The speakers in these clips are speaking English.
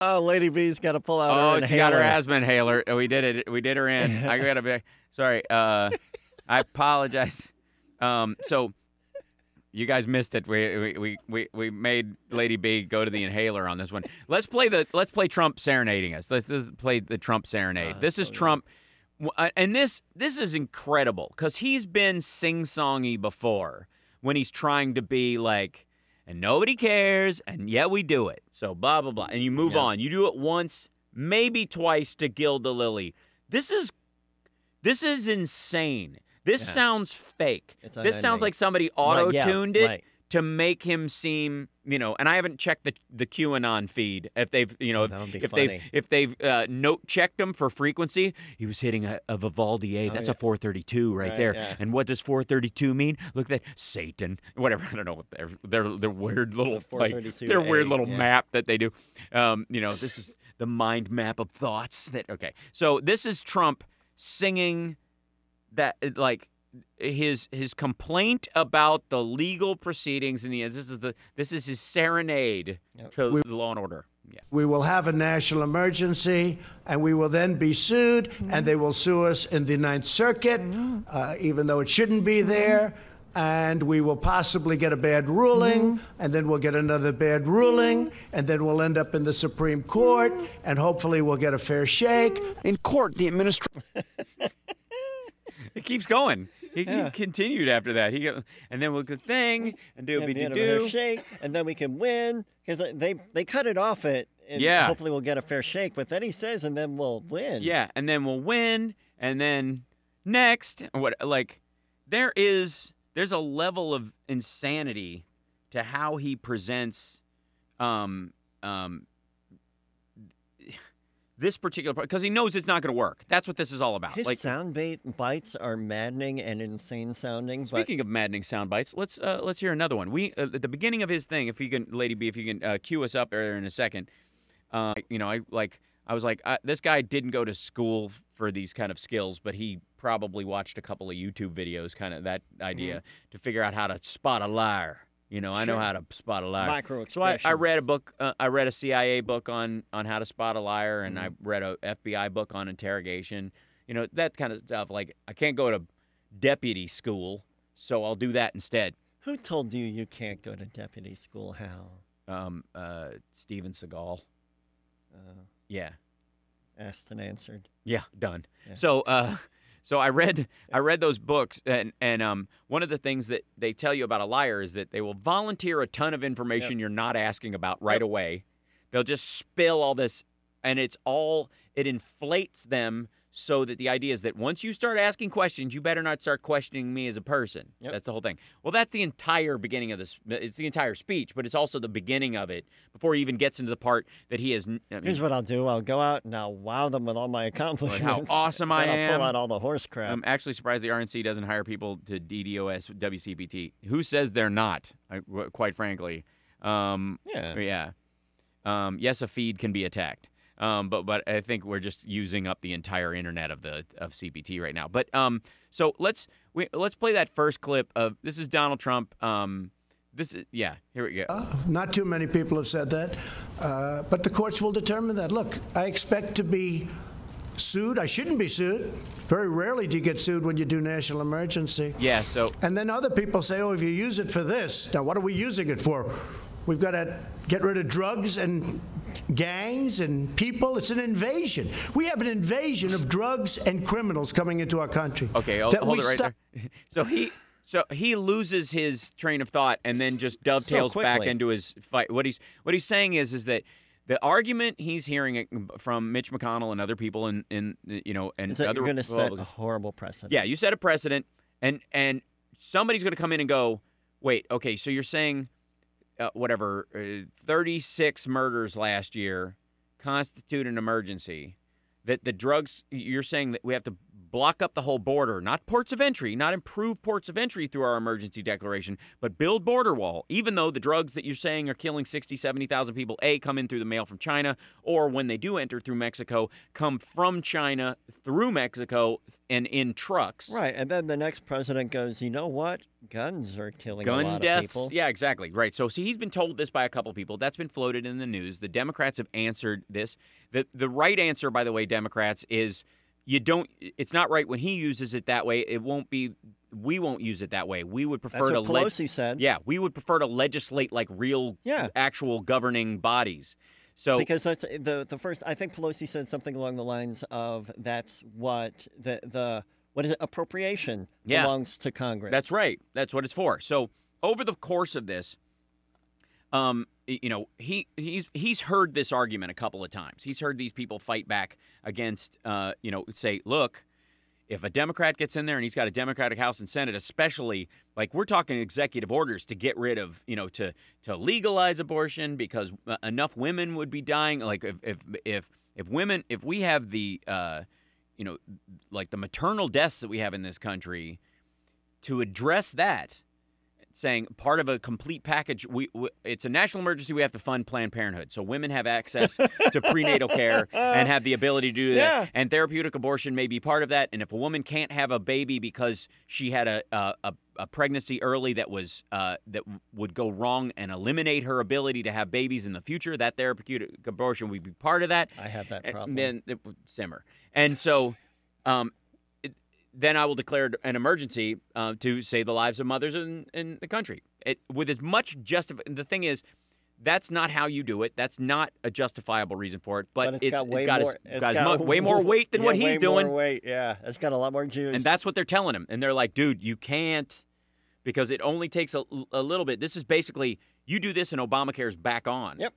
Oh, Lady B's got to pull out her inhaler. She got her asthma inhaler. We did it. We did her in. I got to be sorry. I apologize. So you guys missed it. We made Lady B go to the inhaler on this one. Let's play Trump serenading us. Let's play the Trump serenade. This is Trump. And this is incredible because he's been sing-songy before when he's trying to be like, and nobody cares, and yet we do it. So blah, blah, blah. And you move on. You do it once, maybe twice to gild the lily. This is insane. This sounds fake. This sounds like somebody auto-tuned it to make him seem, and I haven't checked the QAnon feed if they've, if they've note checked him for frequency. He was hitting a Vivaldi A. That's a 432 right there. Yeah. And what does 432 mean? Look at that, Satan, whatever. I don't know what their weird little their weird little map that they do. This is the mind map of thoughts. So this is Trump singing that his complaint about the legal proceedings in the end. This is his serenade to the law and order. Yeah. We will have a national emergency, and we will then be sued, and they will sue us in the Ninth Circuit, even though it shouldn't be there. And we will possibly get a bad ruling, and then we'll get another bad ruling, and then we'll end up in the Supreme Court, and hopefully we'll get a fair shake. In court, the administration... It keeps going. He continued after that. And then we'll go thing and do a shake, and then we can win because they cut it off and hopefully we'll get a fair shake. But then he says, and then we'll win. Yeah, and then we'll win, and then next, there's a level of insanity to how he presents this particular part, because he knows it's not going to work. That's what this is all about. His sound bites are maddening and insane sounding. Speaking of maddening sound bites, let's hear another one. At the beginning of his thing, if you can, Lady B, if you can cue us up there in a second. I was like, this guy didn't go to school for these kind of skills, but he probably watched a couple of YouTube videos, kind of that idea, to figure out how to spot a liar. I know how to spot a liar. So I read a book. I read a CIA book on how to spot a liar, and I read a FBI book on interrogation. That kind of stuff. Like, I can't go to deputy school, so I'll do that instead. Who told you can't go to deputy school, Hal? Steven Seagal. Yeah. Asked and answered. Yeah, done. Yeah. So I read those books, and one of the things that they tell you about a liar is that they will volunteer a ton of information you're not asking about right away. They'll just spill all this, and it inflates them so that the idea is that once you start asking questions, you better not start questioning me as a person. Yep. That's the whole thing. Well, that's the entire beginning of this. It's the entire speech, but it's also the beginning of it before he even gets into the part that he is. Here's what I'll do. I'll go out and I'll wow them with all my accomplishments. How awesome I am. I'll pull out all the horse crap. I'm actually surprised the RNC doesn't hire people to DDoS WCPT. Who says they're not, quite frankly? Yes, a feed can be attacked. But I think we're just using up the entire internet of CPT right now. But so let's play that first clip of this is Donald Trump. Here we go. Not too many people have said that, but the courts will determine that. Look, I expect to be sued. I shouldn't be sued. Very rarely do you get sued when you do national emergency. Yeah. So and then other people say, oh, if you use it for this, now what are we using it for? We've got to get rid of drugs and gangs and people. It's an invasion. We have an invasion of drugs and criminals coming into our country. Okay, hold it right there. So he loses his train of thought and then just dovetails back into his fight. What he's saying is that the argument he's hearing from Mitch McConnell and other people and is that other you're going to set a horrible precedent. Yeah, you set a precedent, and somebody's going to come in and go, wait, okay, so you're saying 36 murders last year constitute an emergency, that the drugs, you're saying that we have to block up the whole border, not ports of entry, not improve ports of entry through our emergency declaration, but build border wall, even though the drugs that you're saying are killing 60, 70,000 people, A, come in through the mail from China, or when they do enter through Mexico, come from China through Mexico and in trucks. Right, and then the next president goes, you know what? Guns are killing a lot deaths. Of people. Yeah, exactly. Right. So he's been told this by a couple people. That's been floated in the news. The Democrats have answered this. The right answer, by the way, Democrats, is it's not right when he uses it that way. We won't use it that way. We would prefer That's what Pelosi said. Yeah, we would prefer to legislate like real actual governing bodies. So because that's the first, I think Pelosi said something along the lines of that's what what is it? Appropriation belongs to Congress. That's right. That's what it's for. So over the course of this, he's heard this argument a couple of times. He's heard these people fight back against, say, look, if a Democrat gets in there and he's got a Democratic House and Senate, especially, like we're talking executive orders to get rid of, to legalize abortion because enough women would be dying. Like if we have the like the maternal deaths that we have in this country, to address that, saying part of a complete package, it's a national emergency, we have to fund Planned Parenthood. So women have access to prenatal care and have the ability to do that. And therapeutic abortion may be part of that. And if a woman can't have a baby because she had a pregnancy early that would go wrong and eliminate her ability to have babies in the future, that therapeutic abortion would be part of that. I have that problem. And then it would simmer. And so then I will declare an emergency to save the lives of mothers in the country. With as much the thing is, that's not how you do it. That's not a justifiable reason for it. But it's got way more weight than what he's doing. More weight. Yeah, it's got a lot more juice. And that's what they're telling him. And they're like, dude, you can't, because it only takes a little bit. This is basically, you do this and Obamacare's back on. Yep.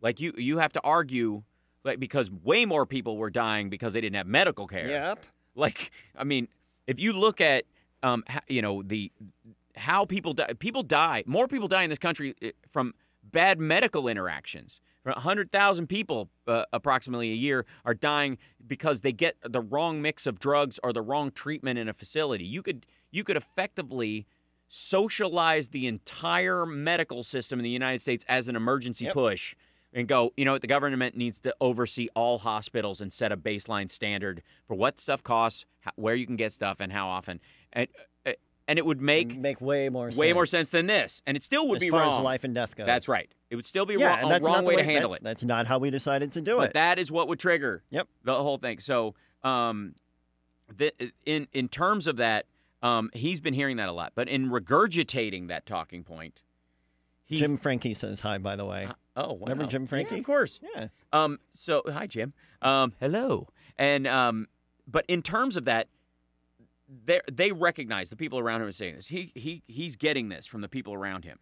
Like you have to argue, like, because way more people were dying because they didn't have medical care. Yep. Like, I mean, if you look at, how people die, more people die in this country from bad medical interactions. 100,000 people approximately a year are dying because they get the wrong mix of drugs or the wrong treatment in a facility. You could effectively socialize the entire medical system in the United States as an emergency push and go, the government needs to oversee all hospitals and set a baseline standard for what stuff costs, where you can get stuff, and how often. And it would make way more sense than this. And it still would be wrong. As far as life and death goes. That's right. It would still be a wrong way to handle it. That's not how we decided to do it. But that is what would trigger the whole thing. So in terms of that, he's been hearing that a lot. But in regurgitating that talking point, Jim Frankie says hi, by the way. Oh, wow. Remember Jim Frankie? Yeah, of course. Yeah. So, hi, Jim. Hello. And but in terms of that, they recognize, the people around him are saying this. He's getting this from the people around him.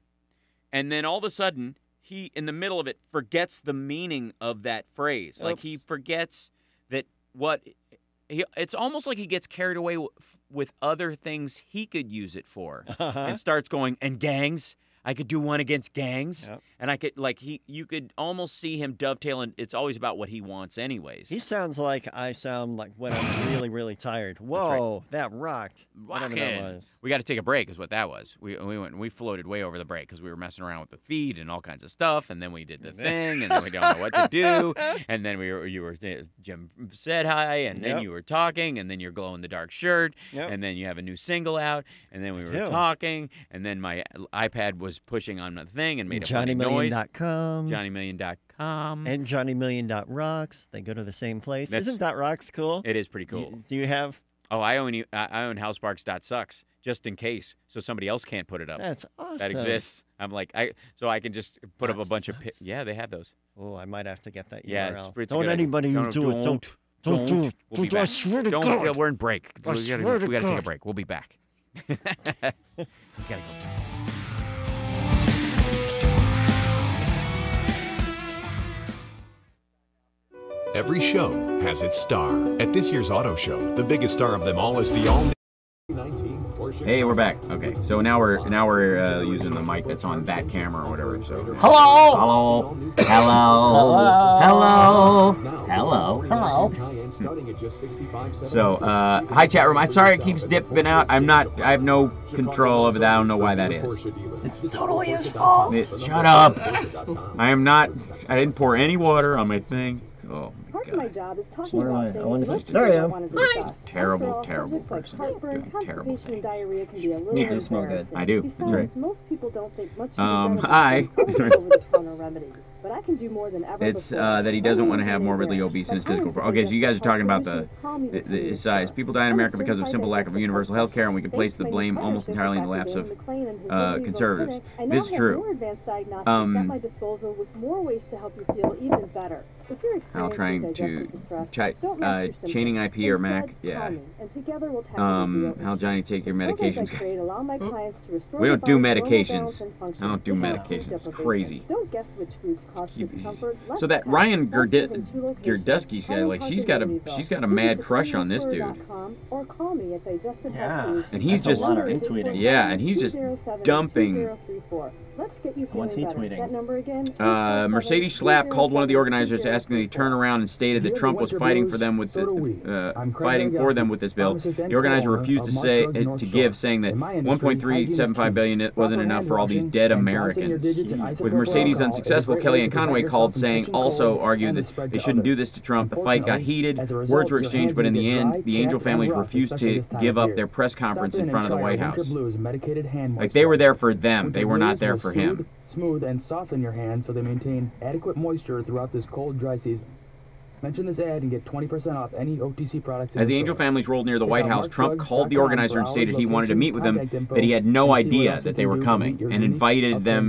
And then all of a sudden, he, in the middle of it, forgets the meaning of that phrase. Oops. Like, he forgets that it's almost like he gets carried away with other things he could use it for. And starts going, and gangs. I could do one against gangs, and I could, you could almost see him dovetailing. It's always about what he wants anyways. He sounds like I sound like when I'm really, really tired. Whoa, that rocked. Whatever that was. We got to take a break is what that was. We floated way over the break because we were messing around with the feed and all kinds of stuff, and then we did the thing, and then we don't know what to do, and then Jim said hi, and then you were talking, and then you're glow-in-the-dark shirt, and then you have a new single out, and then we were talking, and then my iPad was pushing on the thing and made a funny noise. JohnnyMillion.com. JohnnyMillion.com. And JohnnyMillion.rocks. They go to the same place. Isn't .rocks cool? It is pretty cool. Do you have? Oh, I own HouseSparks.sucks just in case, so somebody else can't put it up. That's awesome. That exists. I'm like, so I can just put up a bunch of. Yeah, they have those. Oh, I might have to get that URL. Yeah, it's don't anybody do it. Don't do it. We'll be back. I swear to God. We're in break. We got to take a break. We'll be back. We gotta go. Every show has its star. At this year's auto show, the biggest star of them all is the all. Hey, we're back. Okay, so now we're using the mic that's on that camera or whatever. So hello. So, hi chat room. I'm sorry it keeps dipping out. I have no control over that. I don't know why that is. It's totally his fault. Shut up. I didn't pour any water on my thing. Oh my God. My job is talking about things Terrible person. Heartburn, Terrible things. Diarrhea can be a little You do smell good. I do. That's right. Most people don't think much hi. over-the-counter remedies. But I can do more than ever. It's that he doesn't want to have morbidly obese in his physical form. Okay, so you guys are talking about the size. People die in America because of simple lack of universal health care, and we can place the blame almost entirely in the laps of conservatives. This is true. How trying to chaining IP or Mac? Yeah. How Johnny take your medications? We don't do medications. I don't do medications. It's crazy. So that Ryan Gerdusky guy, like she's got a mad crush on this dude. Yeah. And he's just dumping. What's he tweeting? Mercedes Schlapp called one of the organizers asking that he turn around and stated that Trump was fighting for them with this bill. The organizer refused to give, saying that 1.375 billion wasn't enough for all these dead Americans. With Mercedes unsuccessful, Kellyanne Conway called, saying, also argued that they shouldn't do this to Trump. The fight got heated. Words were exchanged, but in the end, the Angel families refused to give up their press conference in front of the White House. Like they were there for them. They were not there for him. Smooth and soften your hands so they maintain adequate moisture throughout this cold, dry season. Mention this ad and get 20% off any OTC products. As the Angel families rolled near the White House, Trump called the organizer and stated he wanted to meet with them, that he had no idea that they were coming, and invited them